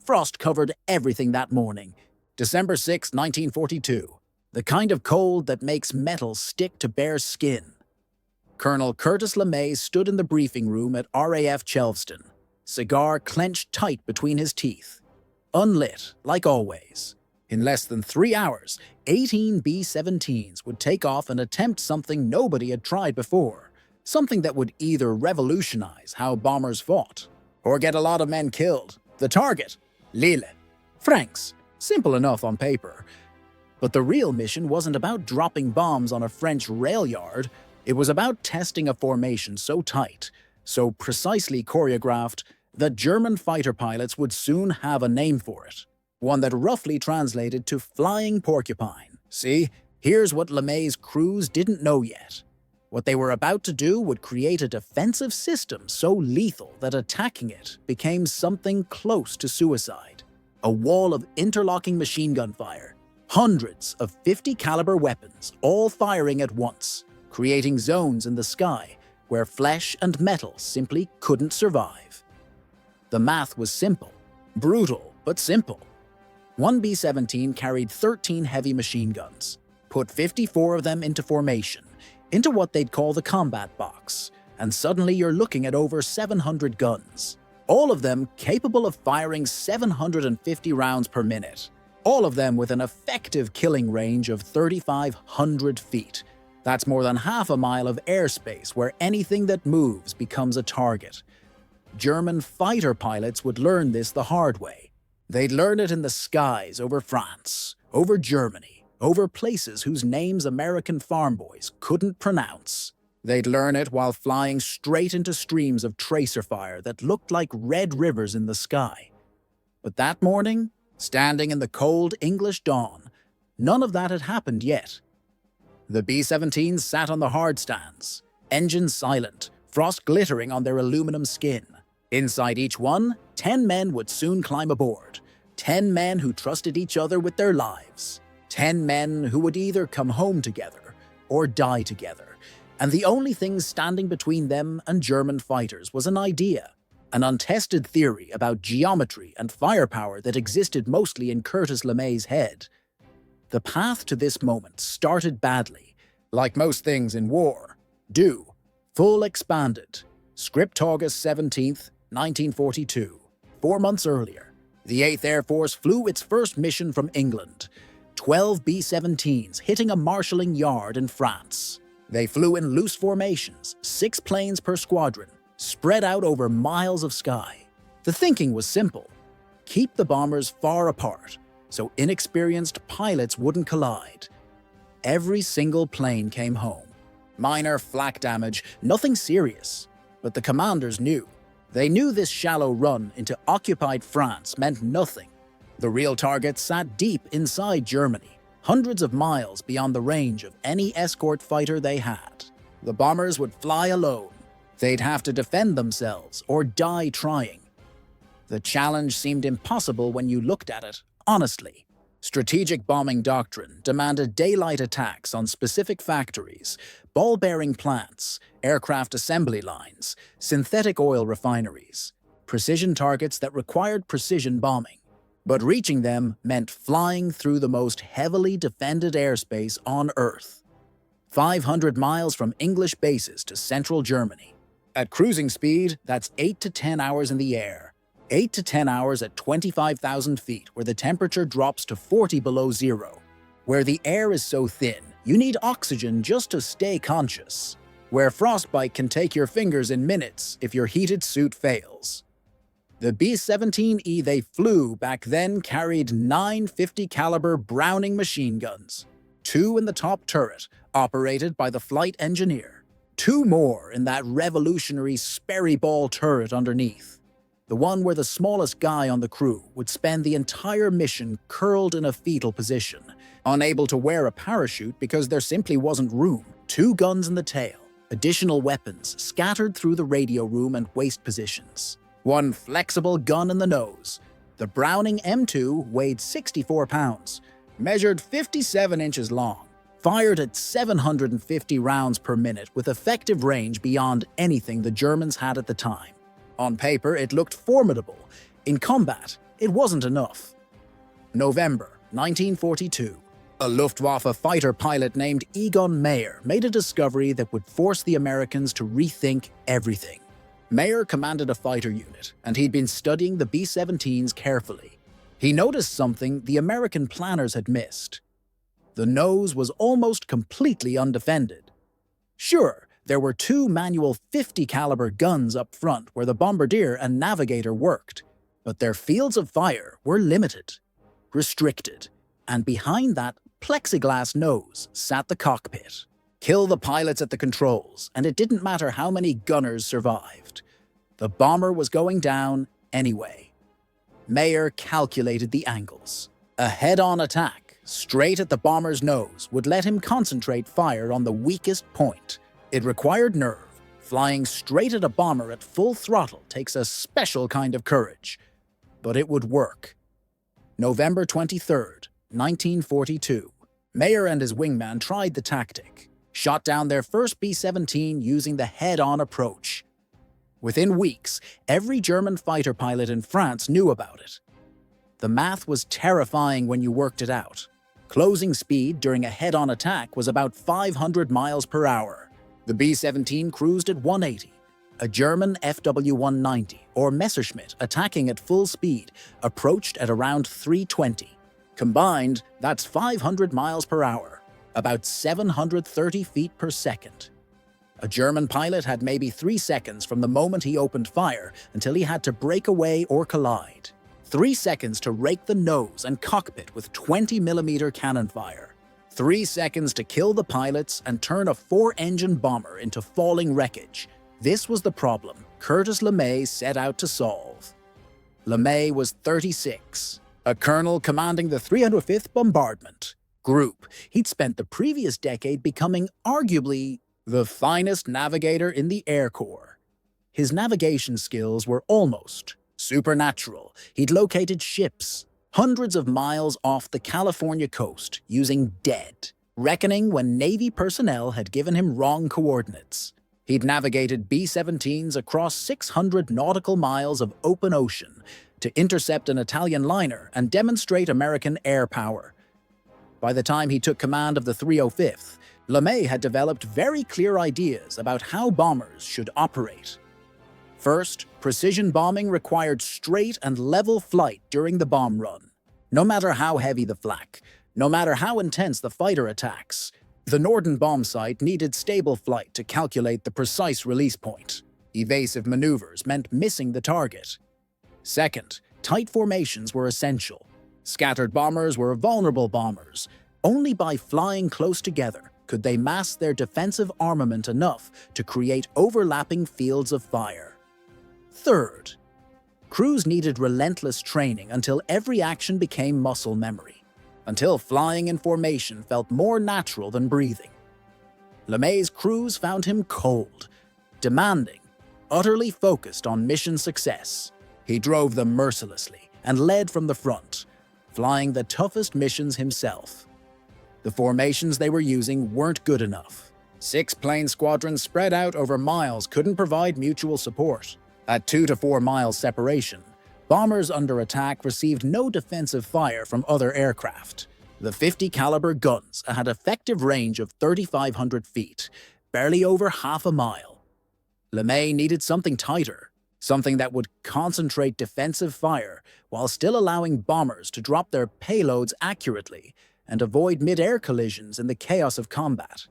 Frost covered everything that morning. December 6, 1942. The kind of cold that makes metal stick to bare skin. Colonel Curtis LeMay stood in the briefing room at RAF Chelveston, cigar clenched tight between his teeth. Unlit, like always. In less than 3 hours, 18 B-17s would take off and attempt something nobody had tried before. Something that would either revolutionize how bombers fought, or get a lot of men killed. The target? Lille. France. Simple enough on paper. But the real mission wasn't about dropping bombs on a French rail yard. It was about testing a formation so tight, so precisely choreographed, that German fighter pilots would soon have a name for it. One that roughly translated to flying porcupine. See, here's what LeMay's crews didn't know yet. What they were about to do would create a defensive system so lethal that attacking it became something close to suicide. A wall of interlocking machine gun fire. Hundreds of 50 caliber weapons, all firing at once, creating zones in the sky where flesh and metal simply couldn't survive. The math was simple, brutal, but simple. One B-17 carried 13 heavy machine guns. Put 54 of them into formation, into what they'd call the combat box, and suddenly you're looking at over 700 guns. All of them capable of firing 750 rounds per minute. All of them with an effective killing range of 3,500 feet. That's more than half a mile of airspace where anything that moves becomes a target. German fighter pilots would learn this the hard way. They'd learn it in the skies over France, over Germany, over places whose names American farm boys couldn't pronounce. They'd learn it while flying straight into streams of tracer fire that looked like red rivers in the sky. But that morning, standing in the cold English dawn, none of that had happened yet. The B-17s sat on the hard stands, engines silent, frost glittering on their aluminum skin. Inside each one, 10 men would soon climb aboard. 10 men who trusted each other with their lives. 10 men who would either come home together or die together. And the only thing standing between them and German fighters was an idea, an untested theory about geometry and firepower that existed mostly in Curtis LeMay's head. The path to this moment started badly. Like most things in war. Full expanded. Script August 17th, 1942. 4 months earlier, the 8th Air Force flew its first mission from England. 12 B-17s hitting a marshalling yard in France. They flew in loose formations, 6 planes per squadron, spread out over miles of sky. The thinking was simple. Keep the bombers far apart, so inexperienced pilots wouldn't collide. Every single plane came home. Minor flak damage, nothing serious. But the commanders knew. They knew this shallow run into occupied France meant nothing. The real target sat deep inside Germany, hundreds of miles beyond the range of any escort fighter they had. The bombers would fly alone. They'd have to defend themselves or die trying. The challenge seemed impossible when you looked at it, honestly. Strategic bombing doctrine demanded daylight attacks on specific factories, ball-bearing plants, aircraft assembly lines, synthetic oil refineries, precision targets that required precision bombing. But reaching them meant flying through the most heavily defended airspace on Earth. 500 miles from English bases to central Germany. At cruising speed, that's 8 to 10 hours in the air. 8 to 10 hours at 25,000 feet, where the temperature drops to 40 below zero. Where the air is so thin, you need oxygen just to stay conscious. Where frostbite can take your fingers in minutes if your heated suit fails. The B-17E they flew back then carried 9 50 caliber Browning machine guns. 2 in the top turret, operated by the flight engineer. 2 more in that revolutionary Sperry Ball turret underneath. The one where the smallest guy on the crew would spend the entire mission curled in a fetal position, unable to wear a parachute because there simply wasn't room. 2 guns in the tail, additional weapons scattered through the radio room and waist positions. 1 flexible gun in the nose. The Browning M2 weighed 64 pounds, measured 57 inches long, fired at 750 rounds per minute with effective range beyond anything the Germans had at the time. On paper, it looked formidable. In combat, it wasn't enough. November 1942. A Luftwaffe fighter pilot named Egon Meyer made a discovery that would force the Americans to rethink everything. Meyer commanded a fighter unit, and he'd been studying the B-17s carefully. He noticed something the American planners had missed. The nose was almost completely undefended. Sure, there were two manual 50 caliber guns up front where the bombardier and navigator worked, but their fields of fire were limited, restricted, and behind that plexiglass nose sat the cockpit. Kill the pilots at the controls, and it didn't matter how many gunners survived. The bomber was going down anyway. Meyer calculated the angles. A head-on attack, straight at the bomber's nose, would let him concentrate fire on the weakest point. It required nerve. Flying straight at a bomber at full throttle takes a special kind of courage. But it would work. November 23rd, 1942. Meyer and his wingman tried the tactic. Shot down their first B-17 using the head-on approach. Within weeks, every German fighter pilot in France knew about it. The math was terrifying when you worked it out. Closing speed during a head-on attack was about 500 miles per hour. The B-17 cruised at 180. A German FW-190, or Messerschmitt, attacking at full speed, approached at around 320. Combined, that's 500 miles per hour, about 730 feet per second. A German pilot had maybe 3 seconds from the moment he opened fire until he had to break away or collide. 3 seconds to rake the nose and cockpit with 20mm cannon fire. 3 seconds to kill the pilots and turn a 4-engine bomber into falling wreckage. This was the problem Curtis LeMay set out to solve. LeMay was 36, a colonel commanding the 305th Bombardment Group. He'd spent the previous decade becoming arguably the finest navigator in the Air Corps. His navigation skills were almost supernatural. He'd located ships hundreds of miles off the California coast using dead reckoning when Navy personnel had given him wrong coordinates. He'd navigated B-17s across 600 nautical miles of open ocean to intercept an Italian liner and demonstrate American air power. By the time he took command of the 305th, LeMay had developed very clear ideas about how bombers should operate. First, precision bombing required straight and level flight during the bomb run. No matter how heavy the flak, no matter how intense the fighter attacks, the Norden bomb site needed stable flight to calculate the precise release point. Evasive maneuvers meant missing the target. Second, tight formations were essential. Scattered bombers were vulnerable bombers. Only by flying close together could they mass their defensive armament enough to create overlapping fields of fire. Third, crews needed relentless training until every action became muscle memory, until flying in formation felt more natural than breathing. LeMay's crews found him cold, demanding, utterly focused on mission success. He drove them mercilessly and led from the front, flying the toughest missions himself. The formations they were using weren't good enough. 6 plane squadrons spread out over miles couldn't provide mutual support. At 2 to 4 miles separation, bombers under attack received no defensive fire from other aircraft. The 50 caliber guns had effective range of 3,500 feet, barely over half a mile. LeMay needed something tighter, something that would concentrate defensive fire while still allowing bombers to drop their payloads accurately and avoid mid-air collisions in the chaos of combat.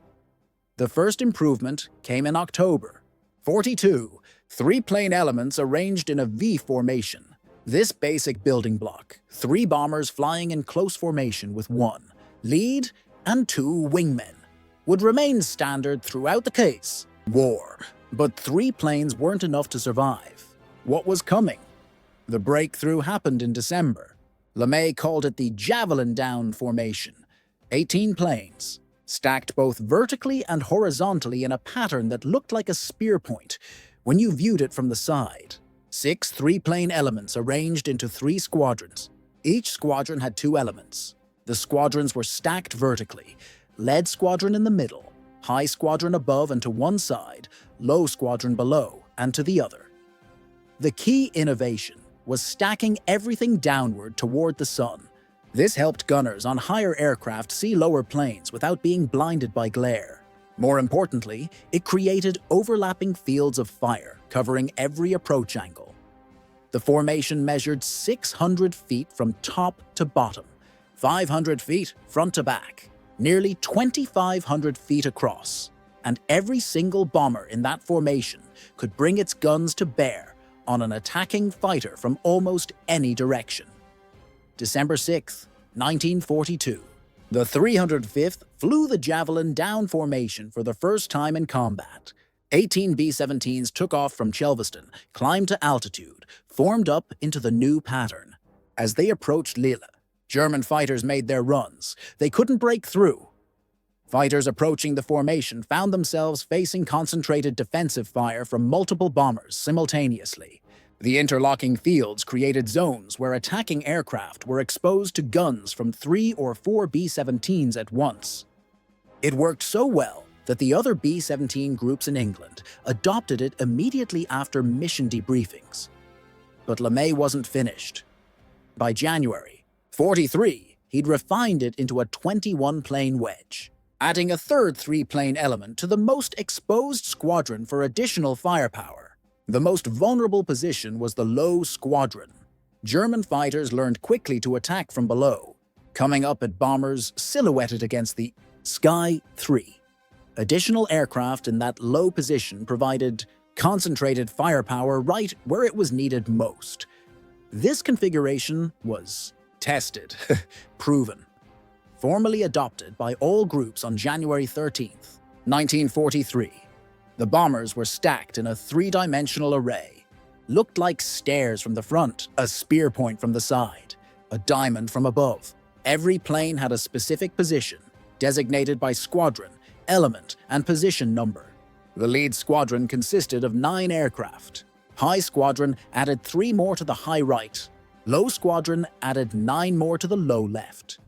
The first improvement came in October. 42 3-plane elements arranged in a V formation. This basic building block, 3 bombers flying in close formation with 1 lead and 2 wingmen, would remain standard throughout the case. War. But 3 planes weren't enough to survive. What was coming? The breakthrough happened in December. LeMay called it the Javelin Down formation. 18 planes, stacked both vertically and horizontally in a pattern that looked like a spear point when you viewed it from the side. 6 3-plane elements arranged into 3 squadrons. Each squadron had 2 elements. The squadrons were stacked vertically, lead squadron in the middle, high squadron above and to one side, low squadron below and to the other. The key innovation, was stacking everything downward toward the sun. This helped gunners on higher aircraft see lower planes without being blinded by glare. More importantly, it created overlapping fields of fire covering every approach angle. The formation measured 600 feet from top to bottom, 500 feet front to back, nearly 2,500 feet across, and every single bomber in that formation could bring its guns to bear on an attacking fighter from almost any direction. December 6, 1942. The 305th flew the Javelin down formation for the first time in combat. 18 B-17s took off from Chelveston, climbed to altitude, formed up into the new pattern. As they approached Lille, German fighters made their runs. They couldn't break through. Fighters approaching the formation found themselves facing concentrated defensive fire from multiple bombers simultaneously. The interlocking fields created zones where attacking aircraft were exposed to guns from 3 or 4 B-17s at once. It worked so well that the other B-17 groups in England adopted it immediately after mission debriefings. But LeMay wasn't finished. By January 43, he'd refined it into a 21-plane wedge, adding a third 3-plane element to the most exposed squadron for additional firepower. The most vulnerable position was the low squadron. German fighters learned quickly to attack from below, coming up at bombers silhouetted against the Sky 3. Additional aircraft in that low position provided concentrated firepower right where it was needed most. This configuration was tested, proven, formally adopted by all groups on January 13, 1943. The bombers were stacked in a 3-dimensional array. Looked like stairs from the front, a spear point from the side, a diamond from above. Every plane had a specific position, designated by squadron, element, and position number. The lead squadron consisted of 9 aircraft. High squadron added 3 more to the high right. Low squadron added 9 more to the low left.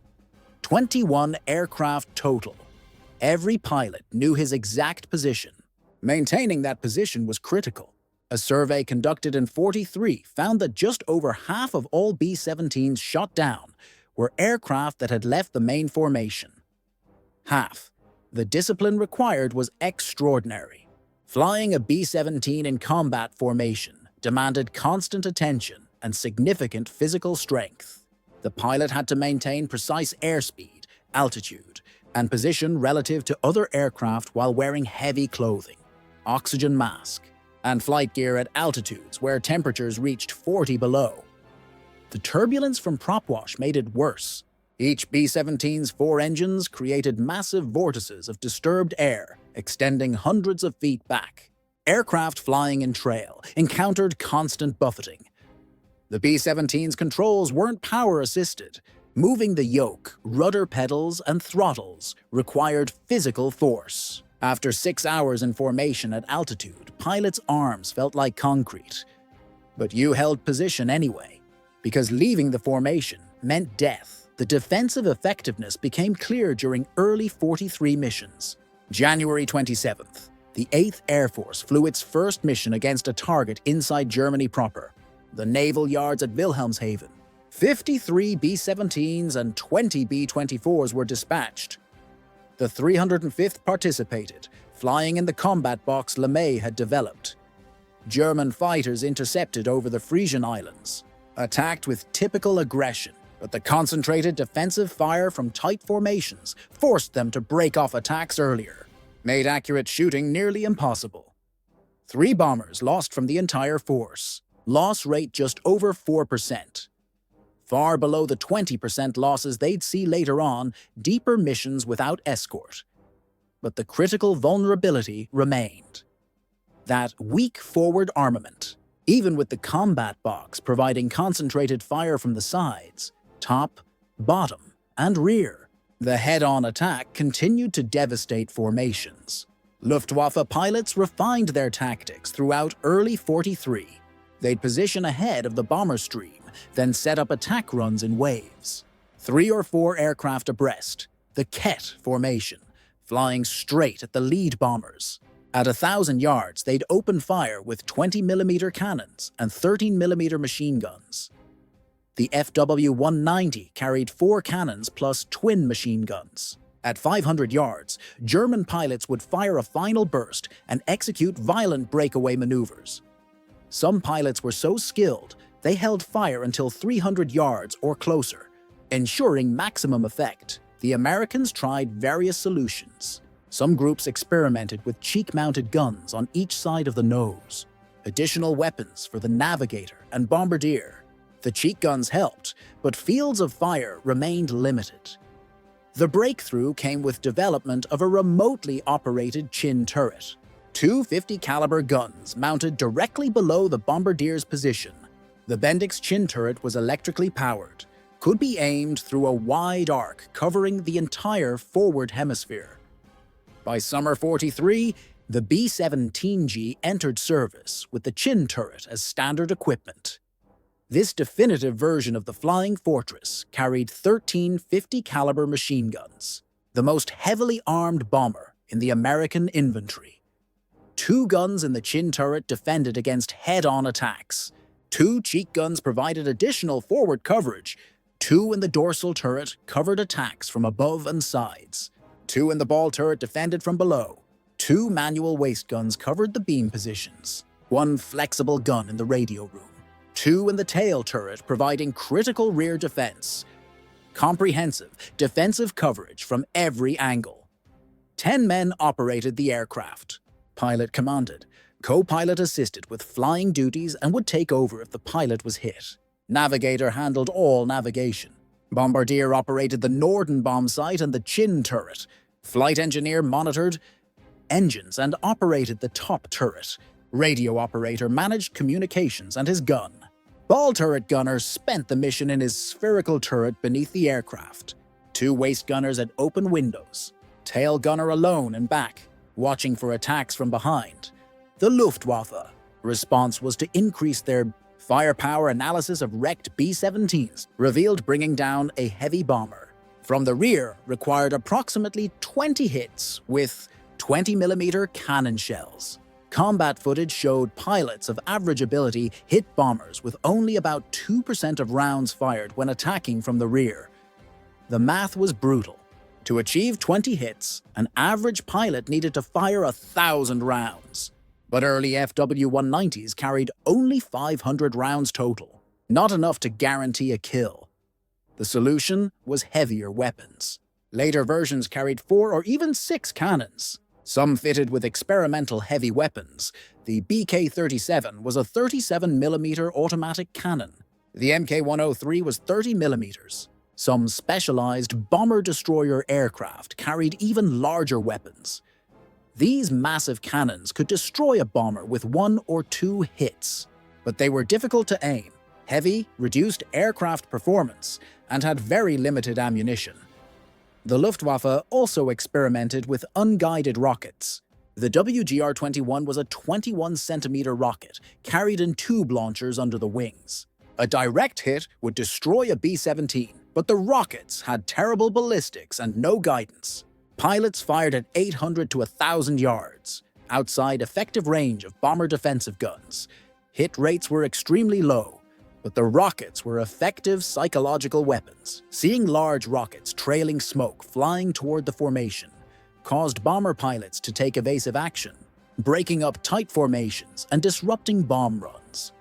21 aircraft total. Every pilot knew his exact position. Maintaining that position was critical. A survey conducted in 43 found that just over half of all B-17s shot down were aircraft that had left the main formation. Half. The discipline required was extraordinary. Flying a B-17 in combat formation demanded constant attention and significant physical strength. The pilot had to maintain precise airspeed, altitude, and position relative to other aircraft while wearing heavy clothing, oxygen mask, and flight gear at altitudes where temperatures reached 40 below. The turbulence from prop wash made it worse. Each B-17's 4 engines created massive vortices of disturbed air extending hundreds of feet back. Aircraft flying in trail encountered constant buffeting. The B-17's controls weren't power-assisted. Moving the yoke, rudder pedals, and throttles required physical force. After 6 hours in formation at altitude, pilots' arms felt like concrete. But you held position anyway, because leaving the formation meant death. The defensive effectiveness became clear during early 43 missions. January 27th, the 8th Air Force flew its first mission against a target inside Germany proper, the naval yards at Wilhelmshaven. 53 B-17s and 20 B-24s were dispatched. The 305th participated, flying in the combat box LeMay had developed. German fighters intercepted over the Frisian Islands, attacked with typical aggression, but the concentrated defensive fire from tight formations forced them to break off attacks earlier, made accurate shooting nearly impossible. 3 bombers lost from the entire force, loss rate just over 4%. Far below the 20% losses they'd see later on, deeper missions without escort. But the critical vulnerability remained. That weak forward armament, even with the combat box providing concentrated fire from the sides, top, bottom, and rear. The head-on attack continued to devastate formations. Luftwaffe pilots refined their tactics throughout early 43. They'd position ahead of the bomber stream, then set up attack runs in waves. 3 or 4 aircraft abreast, the Ket formation, flying straight at the lead bombers. At 1,000 yards, they'd open fire with 20mm cannons and 13mm machine guns. The FW-190 carried 4 cannons plus twin machine guns. At 500 yards, German pilots would fire a final burst and execute violent breakaway maneuvers. Some pilots were so skilled, they held fire until 300 yards or closer, ensuring maximum effect. The Americans tried various solutions. Some groups experimented with cheek-mounted guns on each side of the nose, additional weapons for the navigator and bombardier. The cheek guns helped, but fields of fire remained limited. The breakthrough came with development of a remotely operated chin turret. 2 50-caliber guns mounted directly below the bombardier's position. The Bendix chin turret was electrically powered, could be aimed through a wide arc covering the entire forward hemisphere. By summer '43, the B-17G entered service with the chin turret as standard equipment. This definitive version of the Flying Fortress carried 13 50-caliber machine guns, the most heavily armed bomber in the American inventory. 2 guns in the chin turret defended against head-on attacks. 2 cheek guns provided additional forward coverage. 2 in the dorsal turret covered attacks from above and sides. 2 in the ball turret defended from below. 2 manual waist guns covered the beam positions. 1 flexible gun in the radio room. 2 in the tail turret providing critical rear defense. Comprehensive defensive coverage from every angle. 10 men operated the aircraft. Pilot commanded. Co-pilot assisted with flying duties and would take over if the pilot was hit. Navigator handled all navigation. Bombardier operated the Norden bomb sight and the chin turret. Flight engineer monitored engines and operated the top turret. Radio operator managed communications and his gun. Ball turret gunner spent the mission in his spherical turret beneath the aircraft. 2 waist gunners at open windows. Tail gunner alone and back, watching for attacks from behind. The Luftwaffe response was to increase their firepower. Analysis of wrecked B-17s revealed bringing down a heavy bomber. From the rear required approximately 20 hits with 20mm cannon shells. Combat footage showed pilots of average ability hit bombers with only about 2% of rounds fired when attacking from the rear. The math was brutal. To achieve 20 hits, an average pilot needed to fire 1,000 rounds. But early FW-190s carried only 500 rounds total, not enough to guarantee a kill. The solution was heavier weapons. Later versions carried 4 or even 6 cannons. Some fitted with experimental heavy weapons. The BK-37 was a 37mm automatic cannon. The MK-103 was 30mm. Some specialized bomber-destroyer aircraft carried even larger weapons. These massive cannons could destroy a bomber with 1 or 2 hits, but they were difficult to aim, heavy, reduced aircraft performance, and had very limited ammunition. The Luftwaffe also experimented with unguided rockets. The WGR-21 was a 21-centimeter rocket carried in tube launchers under the wings. A direct hit would destroy a B-17, but the rockets had terrible ballistics and no guidance. Pilots fired at 800 to 1,000 yards, outside effective range of bomber defensive guns. Hit rates were extremely low, but the rockets were effective psychological weapons. Seeing large rockets trailing smoke flying toward the formation caused bomber pilots to take evasive action, breaking up tight formations and disrupting bomb runs.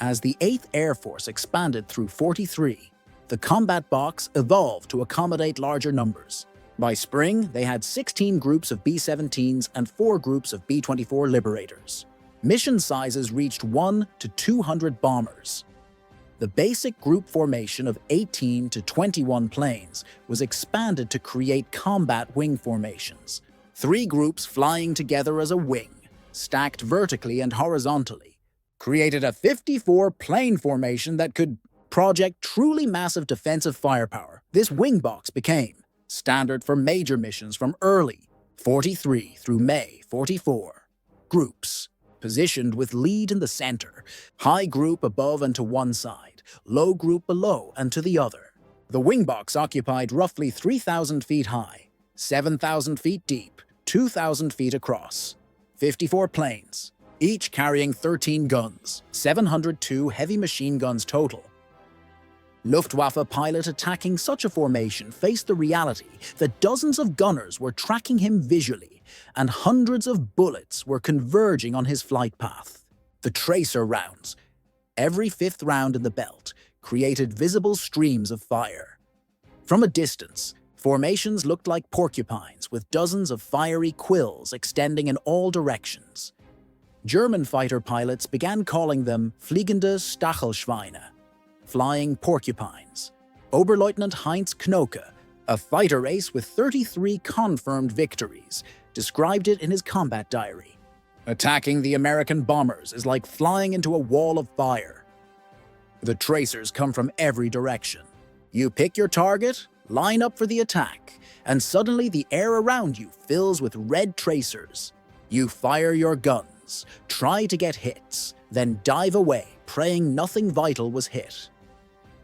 As the 8th Air Force expanded through '43, the combat box evolved to accommodate larger numbers. By spring, they had 16 groups of B-17s and 4 groups of B-24 Liberators. Mission sizes reached 1 to 200 bombers. The basic group formation of 18 to 21 planes was expanded to create combat wing formations. 3 groups flying together as a wing, stacked vertically and horizontally, created a 54-plane formation that could project truly massive defensive firepower. This wing box became standard for major missions from early '43 through May '44. Groups, positioned with lead in the center, high group above and to one side, low group below and to the other. The wing box occupied roughly 3,000 feet high, 7,000 feet deep, 2,000 feet across. 54 planes, each carrying 13 guns, 702 heavy machine guns total. Luftwaffe pilot attacking such a formation faced the reality that dozens of gunners were tracking him visually, and hundreds of bullets were converging on his flight path. The tracer rounds, every fifth round in the belt, created visible streams of fire. From a distance, formations looked like porcupines with dozens of fiery quills extending in all directions. German fighter pilots began calling them fliegende Stachelschweine, flying porcupines. Oberleutnant Heinz Knoke, a fighter ace with 33 confirmed victories, described it in his combat diary. Attacking the American bombers is like flying into a wall of fire. The tracers come from every direction. You pick your target, line up for the attack, and suddenly the air around you fills with red tracers. You fire your guns, try to get hits, then dive away, praying nothing vital was hit.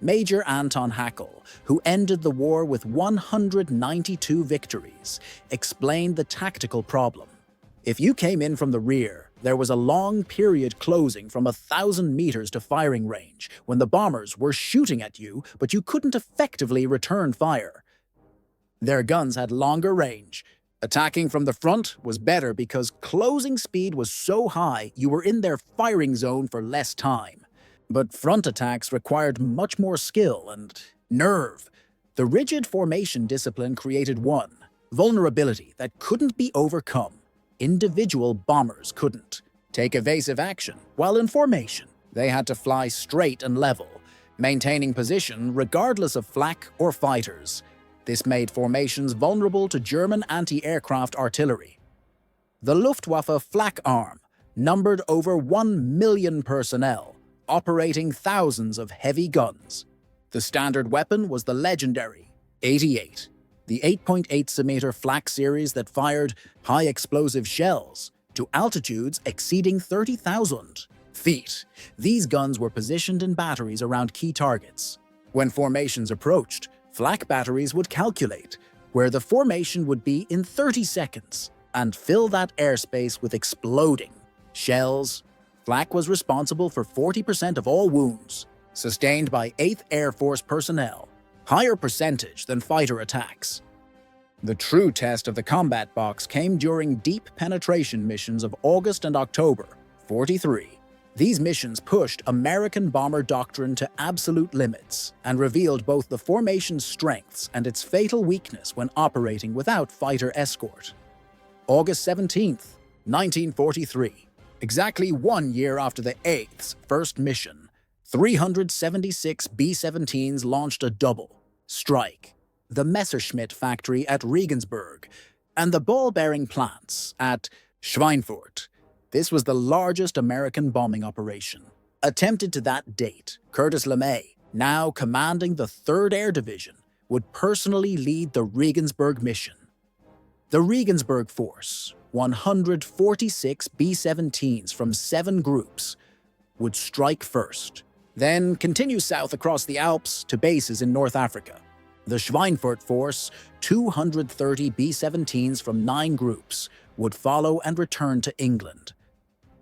Major Anton Haeckel, who ended the war with 192 victories, explained the tactical problem. If you came in from the rear, there was a long period closing from 1,000 meters to firing range when the bombers were shooting at you, but you couldn't effectively return fire. Their guns had longer range. Attacking from the front was better because closing speed was so high you were in their firing zone for less time. But front attacks required much more skill and nerve. The rigid formation discipline created one vulnerability that couldn't be overcome. Individual bombers couldn't take evasive action while in formation. They had to fly straight and level, maintaining position regardless of flak or fighters. This made formations vulnerable to German anti-aircraft artillery. The Luftwaffe flak arm numbered over 1 million personnel, operating thousands of heavy guns. The standard weapon was the legendary 88, the 8.8 cm flak series that fired high-explosive shells to altitudes exceeding 30,000 feet. These guns were positioned in batteries around key targets. When formations approached, flak batteries would calculate where the formation would be in 30 seconds and fill that airspace with exploding shells. Flak was responsible for 40% of all wounds, sustained by 8th Air Force personnel, higher percentage than fighter attacks. The true test of the combat box came during deep penetration missions of August and October '43. These missions pushed American bomber doctrine to absolute limits and revealed both the formation's strengths and its fatal weakness when operating without fighter escort. August 17th, 1943. Exactly 1 year after the 8th's first mission, 376 B-17s launched a double strike. The Messerschmitt factory at Regensburg and the ball-bearing plants at Schweinfurt. This was the largest American bombing operation attempted to that date. Curtis LeMay, now commanding the 3rd Air Division, would personally lead the Regensburg mission. The Regensburg Force, 146 B-17s from 7 groups, would strike first, then continue south across the Alps to bases in North Africa. The Schweinfurt Force, 230 B-17s from 9 groups, would follow and return to England.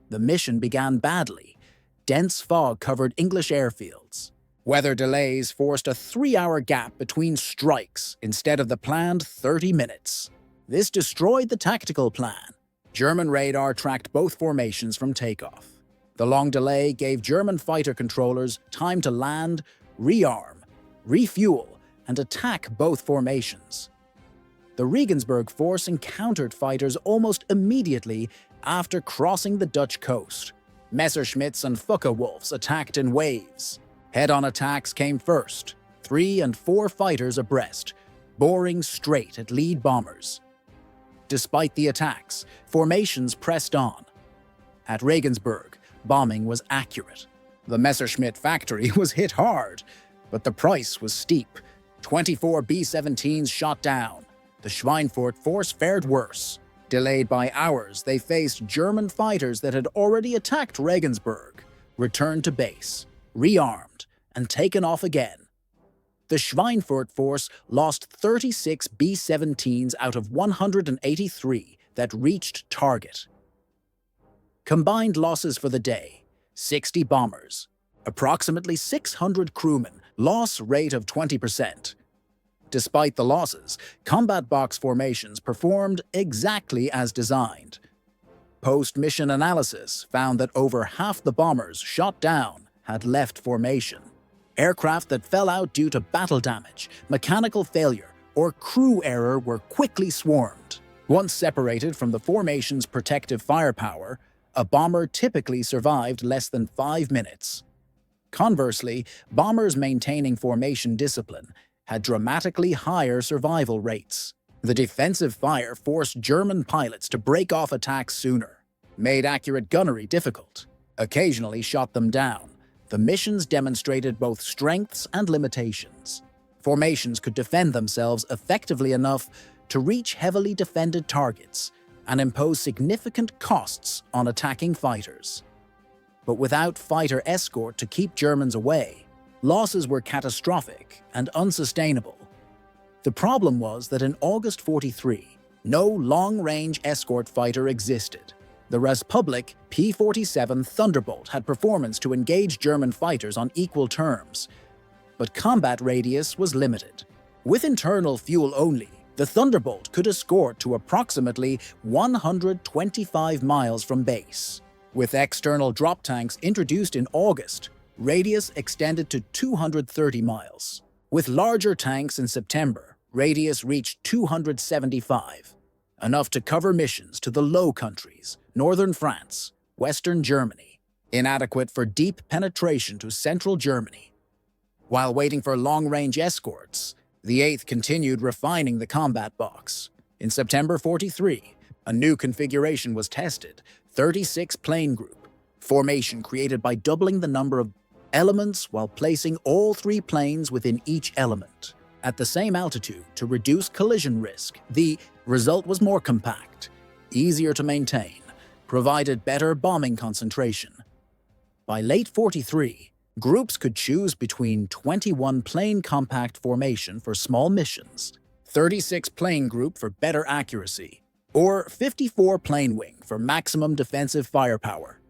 The mission began badly. Dense fog covered English airfields. Weather delays forced a 3-hour gap between strikes instead of the planned 30 minutes. This destroyed the tactical plan. German radar tracked both formations from takeoff. The long delay gave German fighter controllers time to land, rearm, refuel, and attack both formations. The Regensburg Force encountered fighters almost immediately after crossing the Dutch coast. Messerschmitts and Focke-Wulfs attacked in waves. Head-on attacks came first, 3 and 4 fighters abreast, boring straight at lead bombers. Despite the attacks, formations pressed on. At Regensburg, bombing was accurate. The Messerschmitt factory was hit hard, but the price was steep. 24 B-17s shot down. The Schweinfurt Force fared worse. Delayed by hours, they faced German fighters that had already attacked Regensburg, returned to base, rearmed, and taken off again. The Schweinfurt Force lost 36 B-17s out of 183 that reached target. Combined losses for the day: 60 bombers, approximately 600 crewmen, loss rate of 20%. Despite the losses, combat box formations performed exactly as designed. Post-mission analysis found that over half the bombers shot down had left formation. Aircraft that fell out due to battle damage, mechanical failure, or crew error were quickly swarmed. Once separated from the formation's protective firepower, a bomber typically survived less than 5 minutes. Conversely, bombers maintaining formation discipline had dramatically higher survival rates. The defensive fire forced German pilots to break off attacks sooner, made accurate gunnery difficult, occasionally shot them down. The missions demonstrated both strengths and limitations. Formations could defend themselves effectively enough to reach heavily defended targets and impose significant costs on attacking fighters. But without fighter escort to keep Germans away, losses were catastrophic and unsustainable. The problem was that in August 43, no long-range escort fighter existed. The Respublik P-47 Thunderbolt had performance to engage German fighters on equal terms, but combat radius was limited. With internal fuel only, the Thunderbolt could escort to approximately 125 miles from base. With external drop tanks introduced in August, radius extended to 230 miles. With larger tanks in September, radius reached 275, enough to cover missions to the Low Countries, northern France, western Germany, inadequate for deep penetration to central Germany. While waiting for long-range escorts, the 8th continued refining the combat box. In September 43, a new configuration was tested, 36 plane group, formation created by doubling the number of elements while placing all 3 planes within each element at the same altitude to reduce collision risk. The result was more compact, easier to maintain, provided better bombing concentration. By late 43, groups could choose between 21 plane compact formation for small missions, 36 plane group for better accuracy, or 54 plane wing for maximum defensive firepower.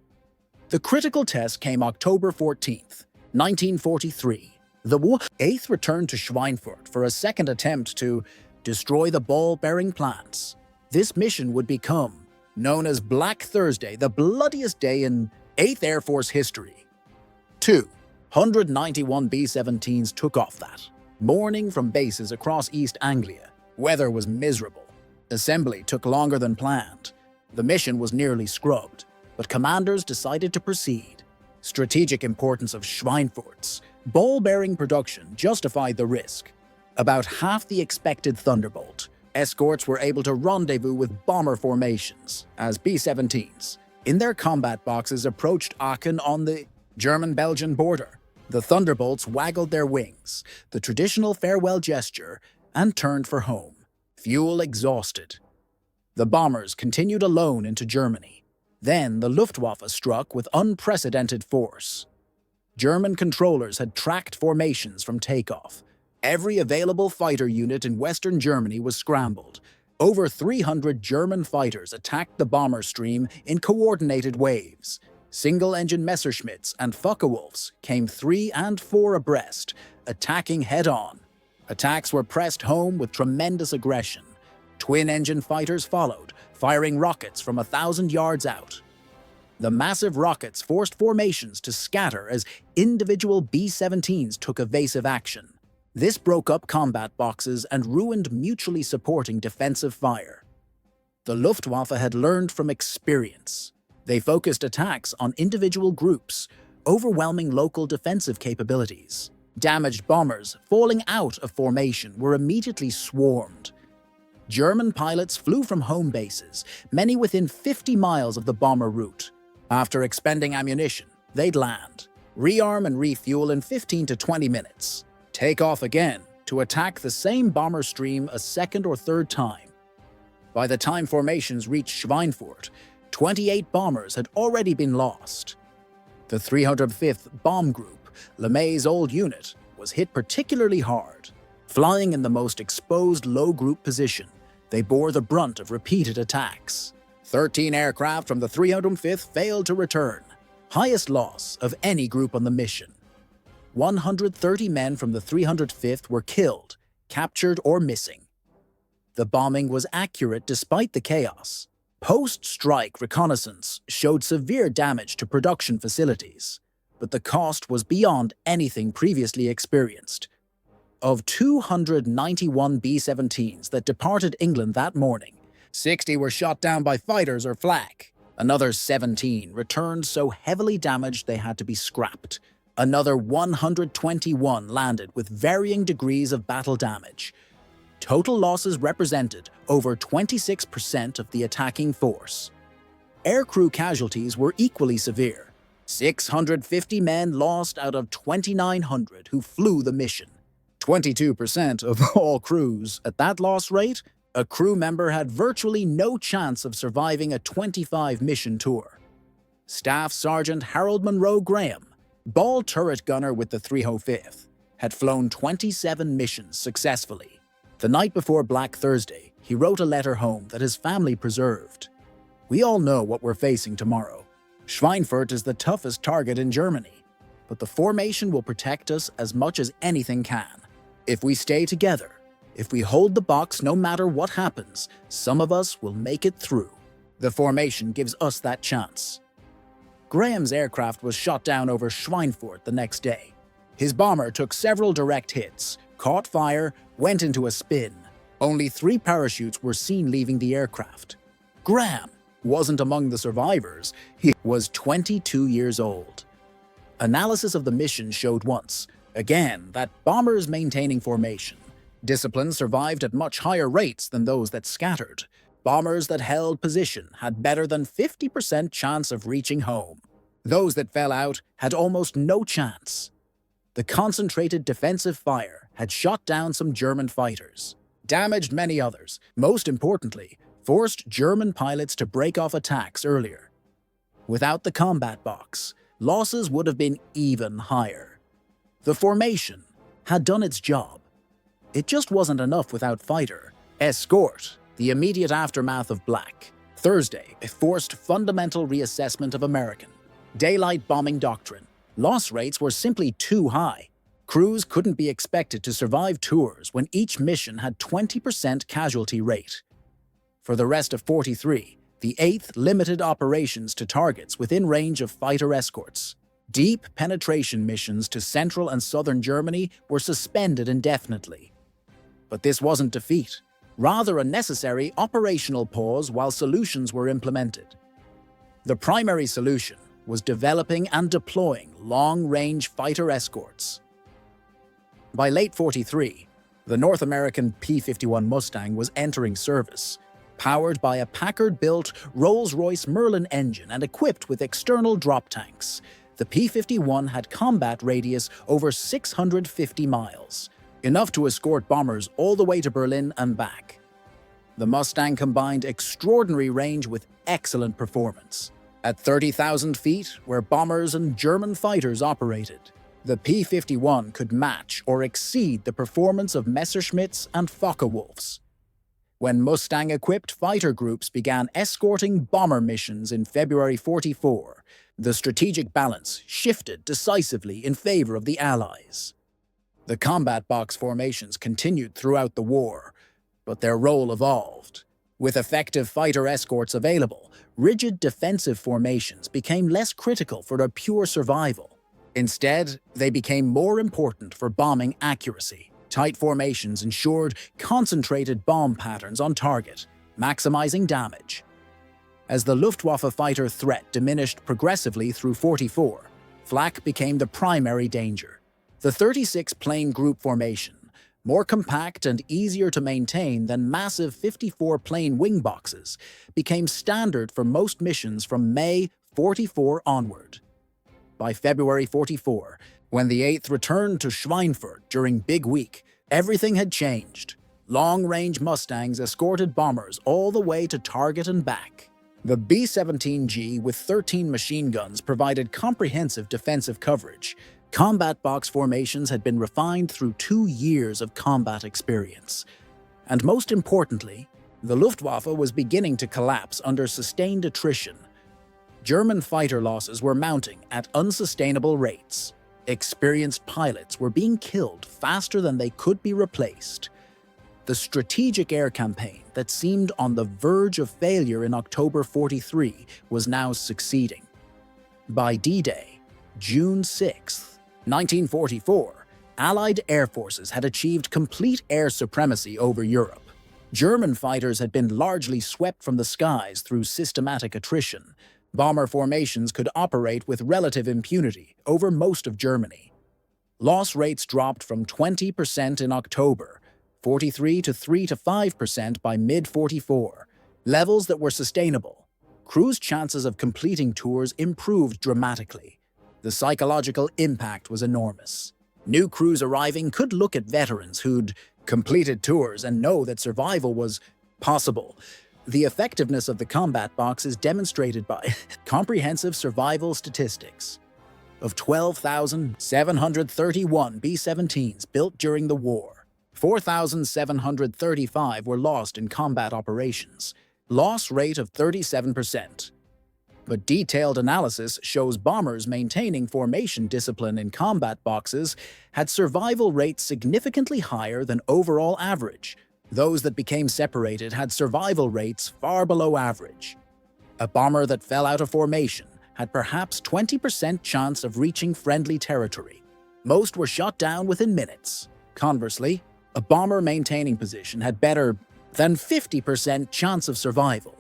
The critical test came October 14th, 1943. The 8th returned to Schweinfurt for a second attempt to destroy the ball-bearing plants. This mission would become known as Black Thursday, the bloodiest day in 8th Air Force history. 291 B-17s took off that morning from bases across East Anglia. Weather was miserable. Assembly took longer than planned. The mission was nearly scrubbed, but commanders decided to proceed. Strategic importance of Schweinfurt's ball-bearing production justified the risk. About half the expected Thunderbolt, escorts were able to rendezvous with bomber formations as B-17s. In their combat boxes approached Aachen on the German-Belgian border. The Thunderbolts waggled their wings, the traditional farewell gesture, and turned for home, fuel exhausted. The bombers continued alone into Germany. Then the Luftwaffe struck with unprecedented force. German controllers had tracked formations from takeoff. Every available fighter unit in Western Germany was scrambled. Over 300 German fighters attacked the bomber stream in coordinated waves. Single-engine Messerschmitts and Focke-Wulfs came 3 and 4 abreast, attacking head-on. Attacks were pressed home with tremendous aggression. Twin-engine fighters followed, firing rockets from 1,000 yards out. The massive rockets forced formations to scatter as individual B-17s took evasive action. This broke up combat boxes and ruined mutually supporting defensive fire. The Luftwaffe had learned from experience. They focused attacks on individual groups, overwhelming local defensive capabilities. Damaged bombers falling out of formation were immediately swarmed. German pilots flew from home bases, many within 50 miles of the bomber route. After expending ammunition, they'd land, rearm and refuel in 15 to 20 minutes. Take off again to attack the same bomber stream a second or third time. By the time formations reached Schweinfurt, 28 bombers had already been lost. The 305th Bomb Group, LeMay's old unit, was hit particularly hard. Flying in the most exposed low group position, they bore the brunt of repeated attacks. 13 aircraft from the 305th failed to return, highest loss of any group on the mission. 130 men from the 305th were killed, captured, or missing. The bombing was accurate despite the chaos. Post-strike reconnaissance showed severe damage to production facilities, but the cost was beyond anything previously experienced. Of 291 B-17s that departed England that morning, 60 were shot down by fighters or flak. Another 17 returned so heavily damaged they had to be scrapped. Another 121 landed with varying degrees of battle damage. Total losses represented over 26% of the attacking force. Aircrew casualties were equally severe. 650 men lost out of 2,900 who flew the mission. 22% of all crews. At that loss rate, a crew member had virtually no chance of surviving a 25-mission tour. Staff Sergeant Harold Monroe Graham, ball turret gunner with the 305th, had flown 27 missions successfully. The night before Black Thursday, he wrote a letter home that his family preserved. "We all know what we're facing tomorrow. Schweinfurt is the toughest target in Germany, but the formation will protect us as much as anything can. If we stay together, if we hold the box no matter what happens, some of us will make it through. The formation gives us that chance." Graham's aircraft was shot down over Schweinfurt the next day. His bomber took several direct hits, caught fire, went into a spin. Only 3 parachutes were seen leaving the aircraft. Graham wasn't among the survivors. He was 22 years old. Analysis of the mission showed once again that bombers maintaining formation discipline survived at much higher rates than those that scattered. Bombers that held position had better than 50% chance of reaching home. Those that fell out had almost no chance. The concentrated defensive fire had shot down some German fighters, damaged many others, most importantly, forced German pilots to break off attacks earlier. Without the combat box, losses would have been even higher. The formation had done its job. It just wasn't enough without fighter escort. The immediate aftermath of Black Thursday forced fundamental reassessment of American daylight bombing doctrine. Loss rates were simply too high. Crews couldn't be expected to survive tours when each mission had 20% casualty rate. For the rest of 43, the 8th limited operations to targets within range of fighter escorts. Deep penetration missions to central and southern Germany were suspended indefinitely. But this wasn't defeat, rather a necessary operational pause while solutions were implemented. The primary solution was developing and deploying long-range fighter escorts. By late 43, the North American P-51 Mustang was entering service, powered by a Packard-built Rolls-Royce Merlin engine and equipped with external drop tanks. The P-51 had combat radius over 650 miles, enough to escort bombers all the way to Berlin and back. The Mustang combined extraordinary range with excellent performance. At 30,000 feet, where bombers and German fighters operated, the P-51 could match or exceed the performance of Messerschmitts and Focke-Wulfs. When Mustang-equipped fighter groups began escorting bomber missions in February 44, the strategic balance shifted decisively in favor of the Allies. The combat box formations continued throughout the war, but their role evolved. With effective fighter escorts available, rigid defensive formations became less critical for their pure survival. Instead, they became more important for bombing accuracy. Tight formations ensured concentrated bomb patterns on target, maximizing damage. As the Luftwaffe fighter threat diminished progressively through 44, flak became the primary danger. The 36-plane group formation, more compact and easier to maintain than massive 54-plane wing boxes, became standard for most missions from May 44 onward. By February 44, when the 8th returned to Schweinfurt during Big Week, everything had changed. Long-range Mustangs escorted bombers all the way to target and back. The B-17G with 13 machine guns provided comprehensive defensive coverage. Combat box formations had been refined through 2 years of combat experience. And most importantly, The Luftwaffe was beginning to collapse under sustained attrition. German fighter losses were mounting at unsustainable rates. Experienced pilots were being killed faster than they could be replaced. The strategic air campaign that seemed on the verge of failure in October 43 was now succeeding. By D-Day, June 6, 1944, Allied air forces had achieved complete air supremacy over Europe. German fighters had been largely swept from the skies through systematic attrition. Bomber formations could operate with relative impunity over most of Germany. Loss rates dropped from 20% in October, 43 to 3 to 5% by mid-44, levels that were sustainable. Crews' chances of completing tours improved dramatically. The psychological impact was enormous. New crews arriving could look at veterans who'd completed tours and know that survival was possible. The effectiveness of the combat box is demonstrated by comprehensive survival statistics. Of 12,731 B-17s built during the war, 4,735 were lost in combat operations, loss rate of 37%. But detailed analysis shows bombers maintaining formation discipline in combat boxes had survival rates significantly higher than overall average. Those that became separated had survival rates far below average. A bomber that fell out of formation had perhaps 20% chance of reaching friendly territory. Most were shot down within minutes. Conversely, a bomber maintaining position had better than 50% chance of survival.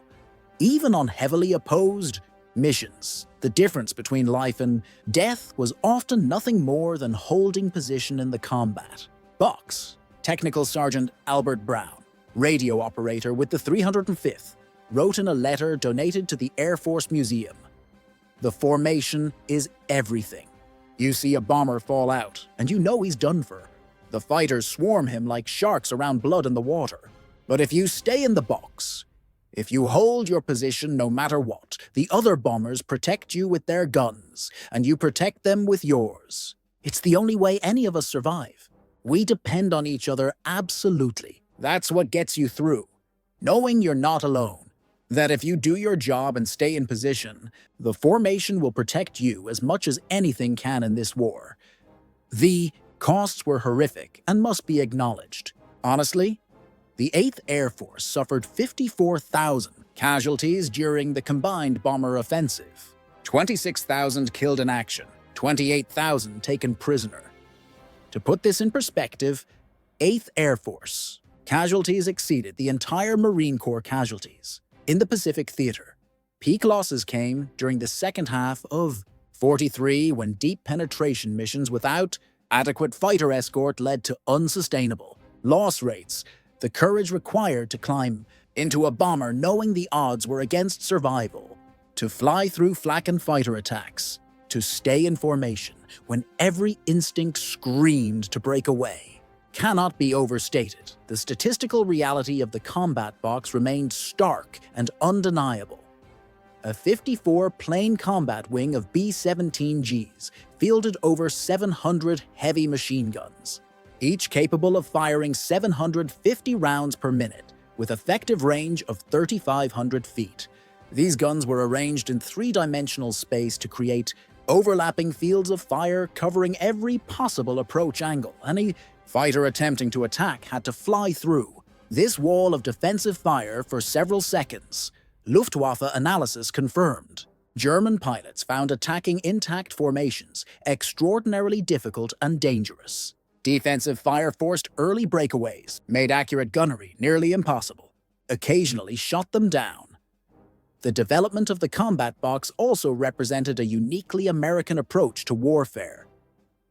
Even on heavily opposed missions, the difference between life and death was often nothing more than holding position in the combat box. Technical Sergeant Albert Brown, radio operator with the 305th, wrote in a letter donated to the Air Force Museum, "The formation is everything. You see a bomber fall out, and you know he's done for. The fighters swarm him like sharks around blood in the water. But if you stay in the box, if you hold your position no matter what, the other bombers protect you with their guns, and you protect them with yours. It's the only way any of us survive. We depend on each other absolutely. That's what gets you through. Knowing you're not alone. That if you do your job and stay in position, the formation will protect you as much as anything can in this war." The costs were horrific and must be acknowledged. Honestly, the 8th Air Force suffered 54,000 casualties during the combined bomber offensive. 26,000 killed in action, 28,000 taken prisoner. To put this in perspective, 8th Air Force casualties exceeded the entire Marine Corps casualties. In the Pacific Theater, peak losses came during the second half of 43 when deep penetration missions without adequate fighter escort led to unsustainable loss rates. The courage required to climb into a bomber knowing the odds were against survival, to fly through flak and fighter attacks, to stay in formation when every instinct screamed to break away, cannot be overstated. The statistical reality of the combat box remained stark and undeniable. A 54-plane combat wing of B-17Gs fielded over 700 heavy machine guns, each capable of firing 750 rounds per minute, with effective range of 3,500 feet. These guns were arranged in three-dimensional space to create overlapping fields of fire covering every possible approach angle. Any fighter attempting to attack had to fly through this wall of defensive fire for several seconds. Luftwaffe analysis confirmed. German pilots found attacking intact formations extraordinarily difficult and dangerous. Defensive fire forced early breakaways, made accurate gunnery nearly impossible, occasionally shot them down. The development of the combat box also represented a uniquely American approach to warfare,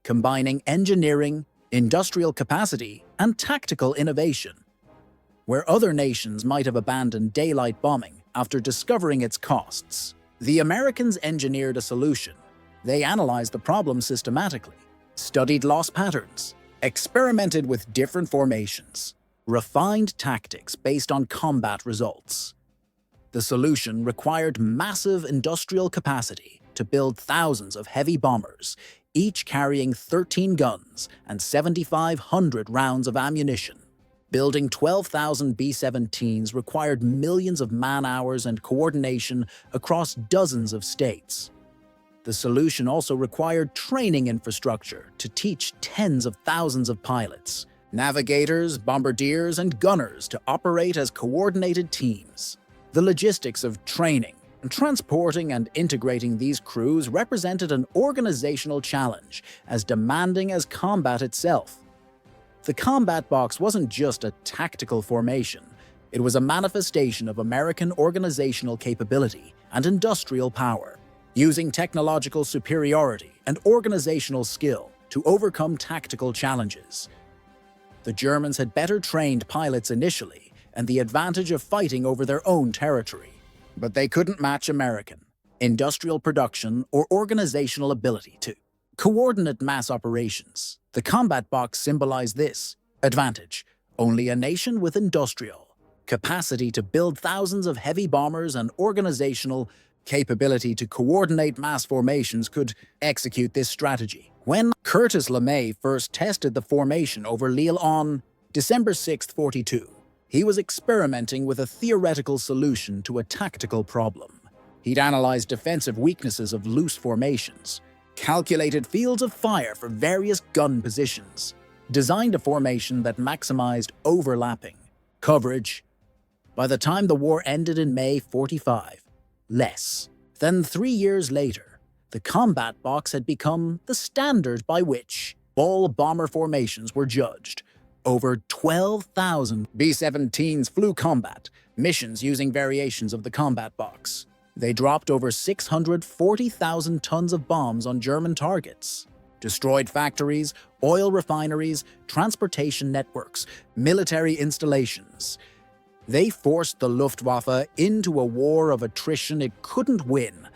combining engineering, industrial capacity, and tactical innovation. Where other nations might have abandoned daylight bombing after discovering its costs, the Americans engineered a solution. They analyzed the problem systematically, studied loss patterns, experimented with different formations, refined tactics based on combat results. The solution required massive industrial capacity to build thousands of heavy bombers, each carrying 13 guns and 7,500 rounds of ammunition. Building 12,000 B-17s required millions of man-hours and coordination across dozens of states. The solution also required training infrastructure to teach tens of thousands of pilots, navigators, bombardiers, and gunners to operate as coordinated teams. The logistics of training, transporting, and integrating these crews represented an organizational challenge as demanding as combat itself. The combat box wasn't just a tactical formation, it was a manifestation of American organizational capability and industrial power, using technological superiority and organizational skill to overcome tactical challenges. The Germans had better trained pilots initially and the advantage of fighting over their own territory, but they couldn't match American industrial production or organizational ability to coordinate mass operations. The combat box symbolized this advantage: only a nation with industrial capacity to build thousands of heavy bombers and organizational capability to coordinate mass formations could execute this strategy. When Curtis LeMay first tested the formation over Lille on December 6, 42, he was experimenting with a theoretical solution to a tactical problem. He'd analyzed defensive weaknesses of loose formations, calculated fields of fire for various gun positions, designed a formation that maximized overlapping coverage. By the time the war ended in May 45, less than 3 years later, the combat box had become the standard by which all bomber formations were judged. Over 12,000 B-17s flew combat missions using variations of the combat box. They dropped over 640,000 tons of bombs on German targets, destroyed factories, oil refineries, transportation networks, military installations. They forced the Luftwaffe into a war of attrition it couldn't win,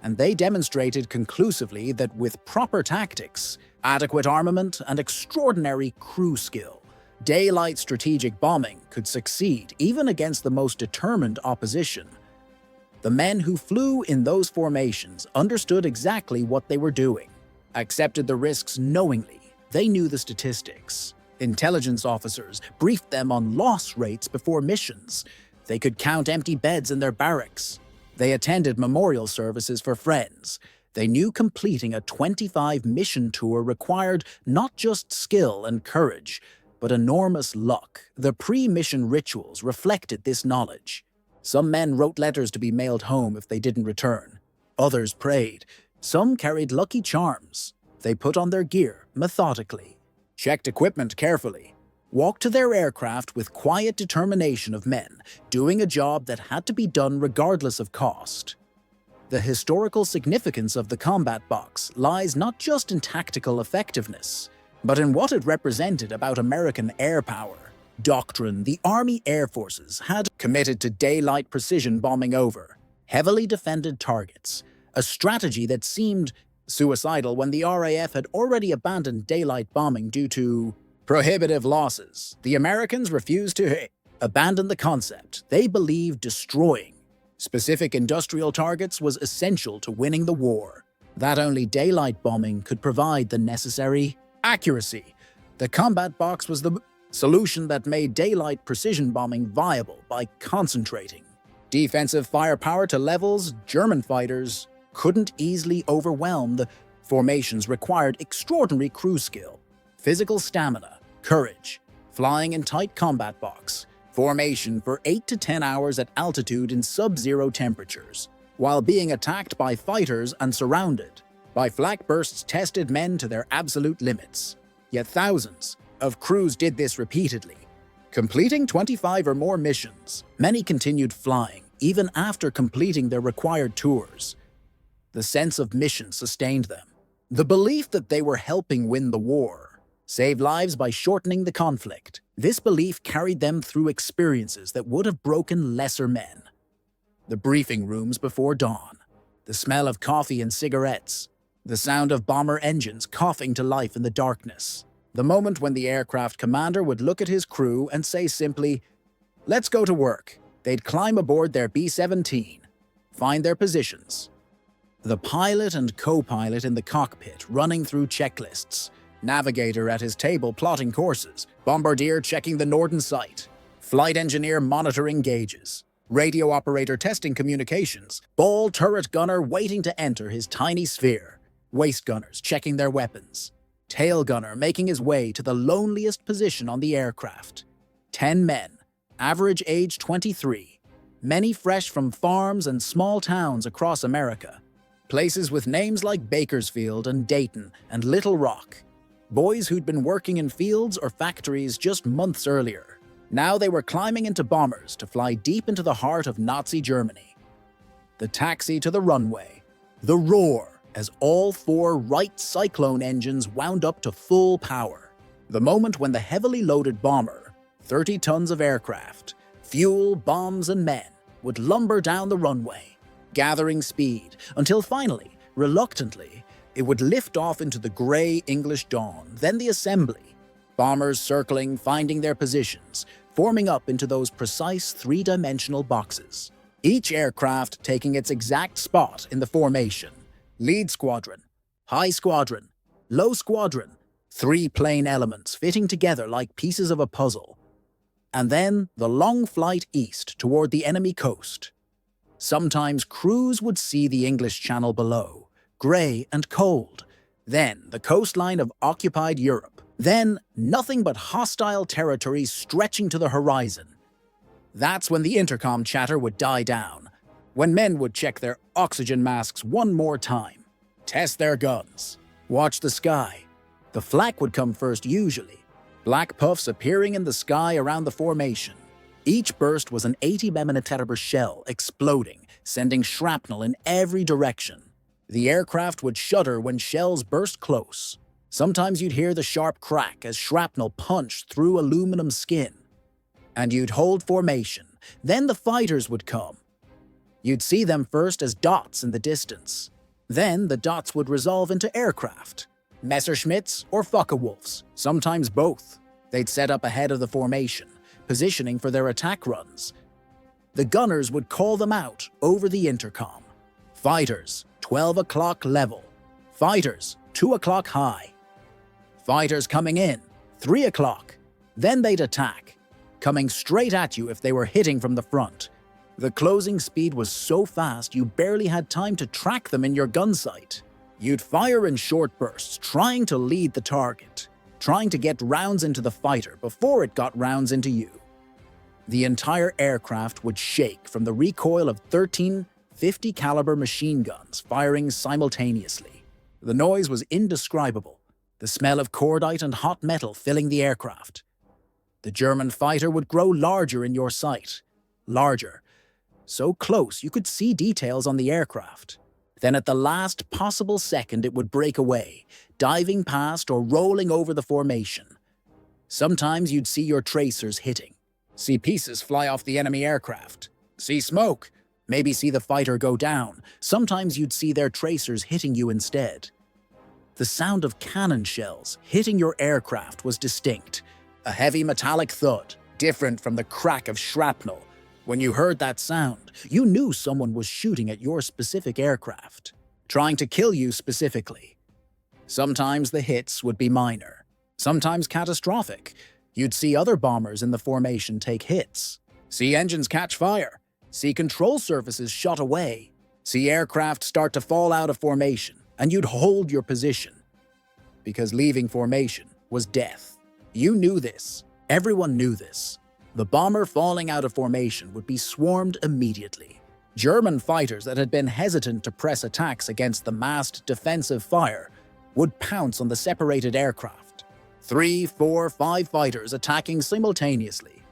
and they demonstrated conclusively that with proper tactics, adequate armament, and extraordinary crew skill, daylight strategic bombing could succeed even against the most determined opposition. The men who flew in those formations understood exactly what they were doing, accepted the risks knowingly. They knew the statistics. Intelligence officers briefed them on loss rates before missions. They could count empty beds in their barracks. They attended memorial services for friends. They knew completing a 25-mission tour required not just skill and courage, but enormous luck. The pre-mission rituals reflected this knowledge. Some men wrote letters to be mailed home if they didn't return. Others prayed. Some carried lucky charms. They put on their gear methodically, checked equipment carefully, walked to their aircraft with quiet determination of men doing a job that had to be done regardless of cost. The historical significance of the combat box lies not just in tactical effectiveness, but in what it represented about American air power. Doctrine: the Army Air Forces had committed to daylight precision bombing over heavily defended targets, a strategy that seemed suicidal when the RAF had already abandoned daylight bombing due to prohibitive losses. The Americans refused to abandon the concept. They believed destroying specific industrial targets was essential to winning the war, that only daylight bombing could provide the necessary accuracy. The combat box was the solution that made daylight precision bombing viable by concentrating defensive firepower to levels German fighters couldn't easily overwhelm. The formations required extraordinary crew skill, physical stamina, courage, flying in tight combat box, formation for 8 to 10 hours at altitude in sub-zero temperatures, while being attacked by fighters and surrounded by flak bursts tested men to their absolute limits. Yet thousands of crews did this repeatedly, completing 25 or more missions. Many continued flying even after completing their required tours. The sense of mission sustained them. The belief that they were helping win the war saved lives by shortening the conflict. This belief carried them through experiences that would have broken lesser men. The briefing rooms before dawn, the smell of coffee and cigarettes, the sound of bomber engines coughing to life in the darkness, the moment when the aircraft commander would look at his crew and say simply, "Let's go to work." They'd climb aboard their B-17, find their positions. The pilot and co-pilot in the cockpit running through checklists, Navigator at his table plotting courses, bombardier checking the Norden sight, flight engineer monitoring gauges, radio operator testing communications, ball turret gunner waiting to enter his tiny sphere, waist gunners checking their weapons, tail gunner making his way to the loneliest position on the aircraft. 10 men, average age 23, many fresh from farms and small towns across America. Places with names like Bakersfield and Dayton and Little Rock. Boys who'd been working in fields or factories just months earlier. Now they were climbing into bombers to fly deep into the heart of Nazi Germany. The taxi to the runway. The roar as all 4 Wright Cyclone engines wound up to full power. The moment when the heavily loaded bomber, 30 tons of aircraft, fuel, bombs, and men, would lumber down the runway, gathering speed, until finally, reluctantly, it would lift off into the grey English dawn, then the assembly. Bombers circling, finding their positions, forming up into those precise 3-dimensional boxes. Each aircraft taking its exact spot in the formation. Lead squadron, high squadron, low squadron, 3 plane elements fitting together like pieces of a puzzle. And then the long flight east toward the enemy coast. Sometimes crews would see the English Channel below, grey and cold. Then the coastline of occupied Europe. Then nothing but hostile territory stretching to the horizon. That's when the intercom chatter would die down, when men would check their oxygen masks one more time, test their guns, watch the sky. The flak would come first usually, black puffs appearing in the sky around the formation. Each burst was an 80mm shell exploding, sending shrapnel in every direction. The aircraft would shudder when shells burst close. Sometimes you'd hear the sharp crack as shrapnel punched through aluminum skin. And you'd hold formation. Then the fighters would come. You'd see them first as dots in the distance. Then the dots would resolve into aircraft. Messerschmitts or Focke-Wulfs, sometimes both. They'd set up ahead of the formation, positioning for their attack runs. The gunners would call them out over the intercom. Fighters, 12 o'clock level. Fighters, 2 o'clock high. Fighters coming in, 3 o'clock. Then they'd attack, coming straight at you if they were hitting from the front. The closing speed was so fast you barely had time to track them in your gun sight. You'd fire in short bursts, trying to lead the target, trying to get rounds into the fighter before it got rounds into you. The entire aircraft would shake from the recoil of 13 50 caliber machine guns firing simultaneously. The noise was indescribable, the smell of cordite and hot metal filling the aircraft. The German fighter would grow larger in your sight, larger, so close you could see details on the aircraft. Then at the last possible second it would break away, diving past or rolling over the formation. Sometimes you'd see your tracers hitting, see pieces fly off the enemy aircraft, see smoke, maybe see the fighter go down. Sometimes you'd see their tracers hitting you instead. The sound of cannon shells hitting your aircraft was distinct, a heavy metallic thud, different from the crack of shrapnel. When you heard that sound, you knew someone was shooting at your specific aircraft, trying to kill you specifically. Sometimes the hits would be minor, sometimes catastrophic. You'd see other bombers in the formation take hits, see engines catch fire, see control surfaces shot away, see aircraft start to fall out of formation, and you'd hold your position. Because leaving formation was death. You knew this. Everyone knew this. The bomber falling out of formation would be swarmed immediately. German fighters that had been hesitant to press attacks against the massed defensive fire would pounce on the separated aircraft. 3, 4, 5 fighters attacking simultaneously.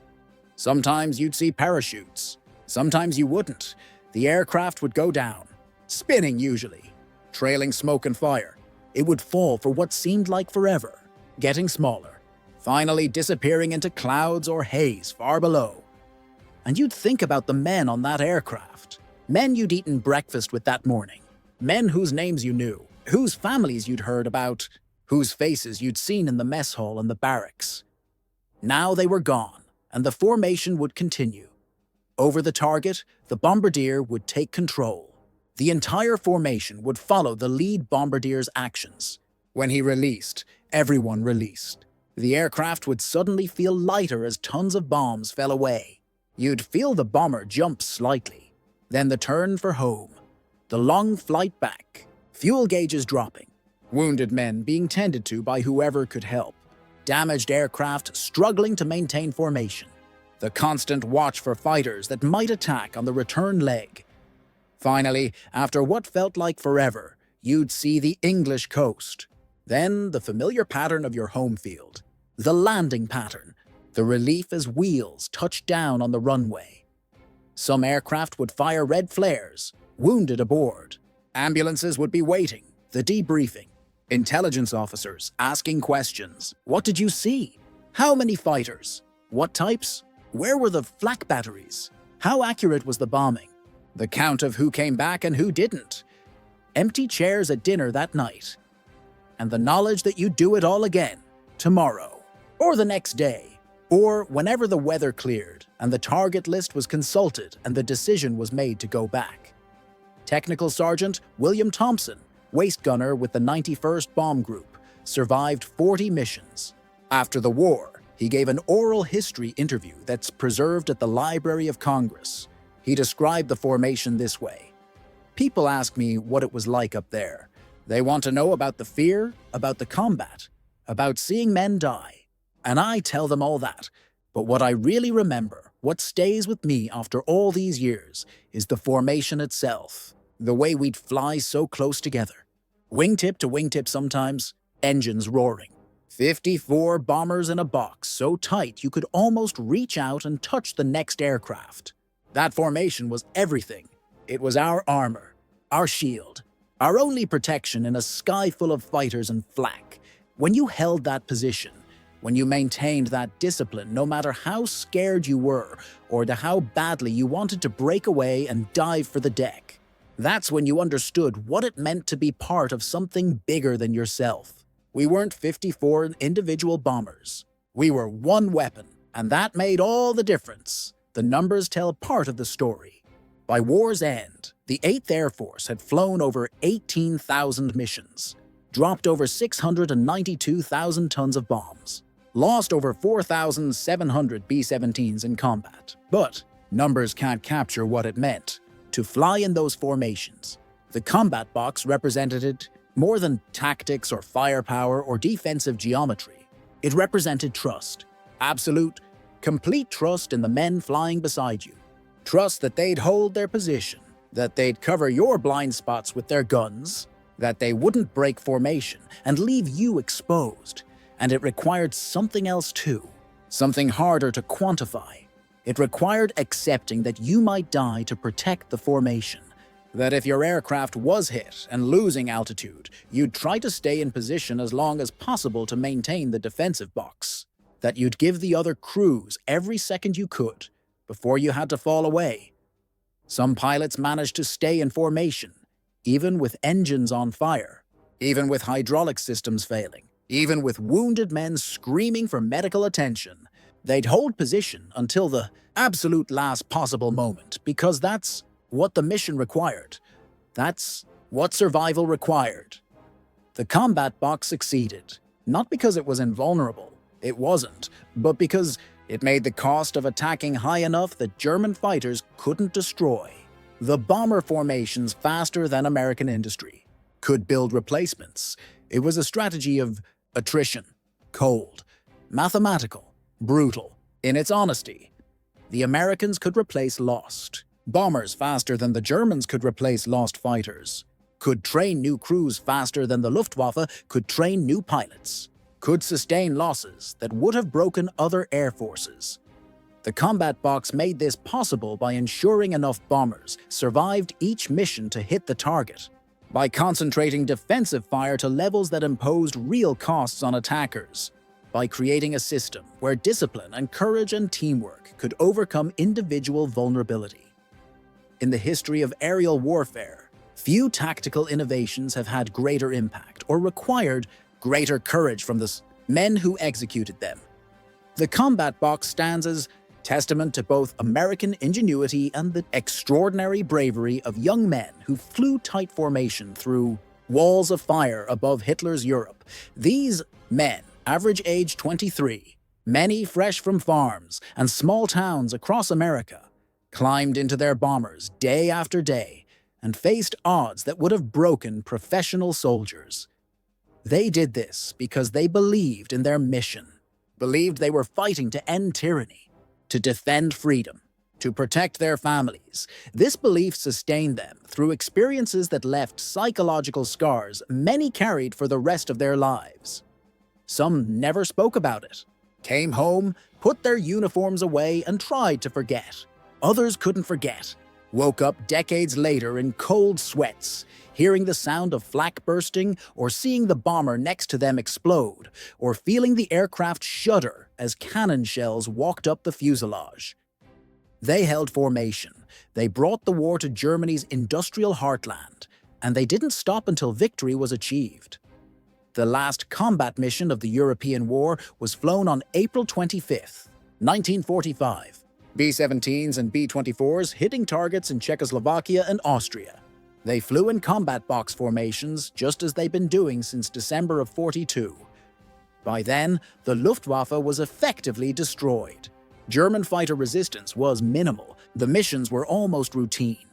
Sometimes you'd see parachutes. Sometimes you wouldn't. The aircraft would go down, spinning usually, trailing smoke and fire. It would fall for what seemed like forever, getting smaller, finally disappearing into clouds or haze far below. And you'd think about the men on that aircraft, men you'd eaten breakfast with that morning, men whose names you knew, whose families you'd heard about, whose faces you'd seen in the mess hall and the barracks. Now they were gone, and the formation would continue. Over the target, the bombardier would take control. The entire formation would follow the lead bombardier's actions. When he released, everyone released. The aircraft would suddenly feel lighter as tons of bombs fell away. You'd feel the bomber jump slightly, then the turn for home, the long flight back, fuel gauges dropping, wounded men being tended to by whoever could help, damaged aircraft struggling to maintain formation, the constant watch for fighters that might attack on the return leg. Finally, after what felt like forever, you'd see the English coast. Then the familiar pattern of your home field, the landing pattern, the relief as wheels touched down on the runway. Some aircraft would fire red flares, wounded aboard. Ambulances would be waiting, the debriefing. Intelligence officers asking questions. What did you see? How many fighters? What types? Where were the flak batteries? How accurate was the bombing? The count of who came back and who didn't. Empty chairs at dinner that night. And the knowledge that you'd do it all again, tomorrow, or the next day, or whenever the weather cleared and the target list was consulted and the decision was made to go back. Technical Sergeant William Thompson, waist gunner with the 91st Bomb Group, survived 40 missions. After the war, he gave an oral history interview that's preserved at the Library of Congress. He described the formation this way. People ask me what it was like up there. They want to know about the fear, about the combat, about seeing men die. And I tell them all that. But what I really remember, what stays with me after all these years, is the formation itself. The way we'd fly so close together. Wingtip to wingtip sometimes, engines roaring. 54 bombers in a box so tight you could almost reach out and touch the next aircraft. That formation was everything. It was our armor, our shield, our only protection in a sky full of fighters and flak. When you held that position, when you maintained that discipline, no matter how scared you were or to how badly you wanted to break away and dive for the deck, that's when you understood what it meant to be part of something bigger than yourself. We weren't 54 individual bombers. We were one weapon, and that made all the difference. The numbers tell part of the story. By war's end, the 8th Air Force had flown over 18,000 missions, dropped over 692,000 tons of bombs, lost over 4,700 B-17s in combat. But numbers can't capture what it meant to fly in those formations. The combat box represented more than tactics or firepower or defensive geometry. It represented trust. Absolute, complete trust in the men flying beside you. Trust that they'd hold their position, that they'd cover your blind spots with their guns, that they wouldn't break formation and leave you exposed. And it required something else too, something harder to quantify. It required accepting that you might die to protect the formation. That if your aircraft was hit and losing altitude, you'd try to stay in position as long as possible to maintain the defensive box. That you'd give the other crews every second you could before you had to fall away. Some pilots managed to stay in formation, even with engines on fire, even with hydraulic systems failing, even with wounded men screaming for medical attention. They'd hold position until the absolute last possible moment because that's what the mission required. That's what survival required. The combat box succeeded, not because it was invulnerable, it wasn't, but because it made the cost of attacking high enough that German fighters couldn't destroy. The bomber formations faster than American industry could build replacements. It was a strategy of attrition, cold, mathematical, brutal, in its honesty. The Americans could replace lost. Bombers faster than the Germans could replace lost fighters, could train new crews faster than the Luftwaffe could train new pilots, could sustain losses that would have broken other air forces. The combat box made this possible by ensuring enough bombers survived each mission to hit the target, by concentrating defensive fire to levels that imposed real costs on attackers, by creating a system where discipline and courage and teamwork could overcome individual vulnerability. In the history of aerial warfare, few tactical innovations have had greater impact or required greater courage from the men who executed them. The combat box stands as testament to both American ingenuity and the extraordinary bravery of young men who flew tight formation through walls of fire above Hitler's Europe. These men, average age 23, many fresh from farms and small towns across America, climbed into their bombers day after day and faced odds that would have broken professional soldiers. They did this because they believed in their mission, believed they were fighting to end tyranny, to defend freedom, to protect their families. This belief sustained them through experiences that left psychological scars many carried for the rest of their lives. Some never spoke about it, came home, put their uniforms away, and tried to forget. Others couldn't forget, woke up decades later in cold sweats, hearing the sound of flak bursting, or seeing the bomber next to them explode, or feeling the aircraft shudder as cannon shells walked up the fuselage. They held formation. They brought the war to Germany's industrial heartland, and they didn't stop until victory was achieved. The last combat mission of the European war was flown on April 25, 1945. B-17s and B-24s hitting targets in Czechoslovakia and Austria. They flew in combat box formations just as they'd been doing since December of '42. By then, the Luftwaffe was effectively destroyed. German fighter resistance was minimal. The missions were almost routine.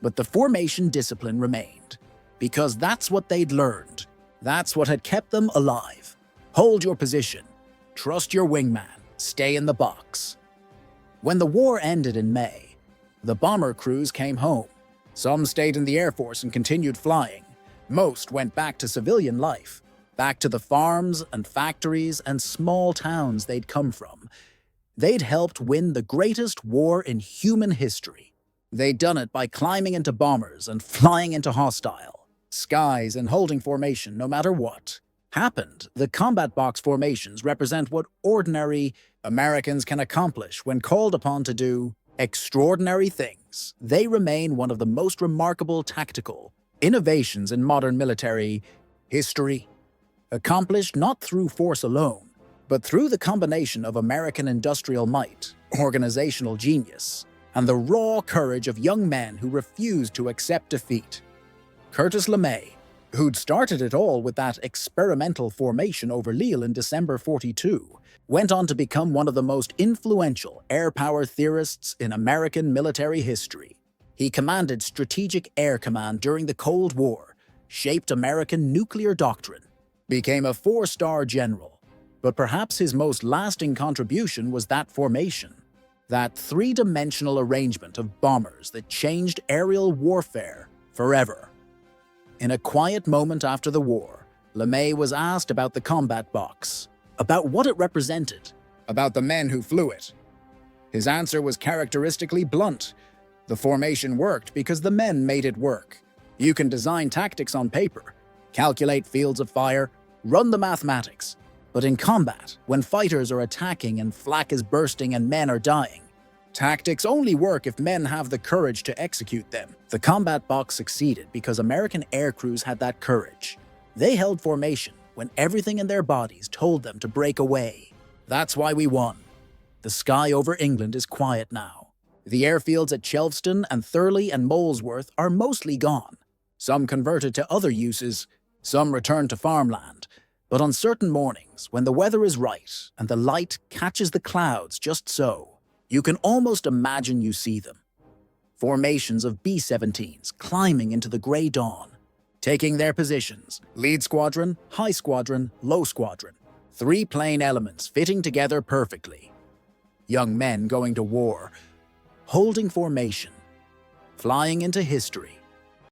But the formation discipline remained, because that's what they'd learned. That's what had kept them alive. Hold your position. Trust your wingman. Stay in the box. When the war ended in May, the bomber crews came home. Some stayed in the Air Force and continued flying. Most went back to civilian life, back to the farms and factories and small towns they'd come from. They'd helped win the greatest war in human history. They'd done it by climbing into bombers and flying into hostile skies and holding formation no matter what happened. The combat box formations represent what ordinary Americans can accomplish when called upon to do extraordinary things. They remain one of the most remarkable tactical innovations in modern military history, accomplished not through force alone, but through the combination of American industrial might, organizational genius, and the raw courage of young men who refused to accept defeat. Curtis LeMay, who'd started it all with that experimental formation over Lille in December '42, went on to become one of the most influential air power theorists in American military history. He commanded Strategic Air Command during the Cold War, shaped American nuclear doctrine, became a 4-star general. But perhaps his most lasting contribution was that formation, that 3-dimensional arrangement of bombers that changed aerial warfare forever. In a quiet moment after the war, LeMay was asked about the combat box, about what it represented, about the men who flew it. His answer was characteristically blunt. The formation worked because the men made it work. You can design tactics on paper, calculate fields of fire, run the mathematics. But in combat, when fighters are attacking and flak is bursting and men are dying, tactics only work if men have the courage to execute them. The combat box succeeded because American air crews had that courage. They held formation when everything in their bodies told them to break away. That's why we won. The sky over England is quiet now. The airfields at Chelmsford and Thurley and Molesworth are mostly gone. Some converted to other uses, some returned to farmland. But on certain mornings, when the weather is right and the light catches the clouds just so, you can almost imagine you see them. Formations of B-17s climbing into the grey dawn, taking their positions, lead squadron, high squadron, low squadron, 3 plane elements fitting together perfectly. Young men going to war, holding formation, flying into history.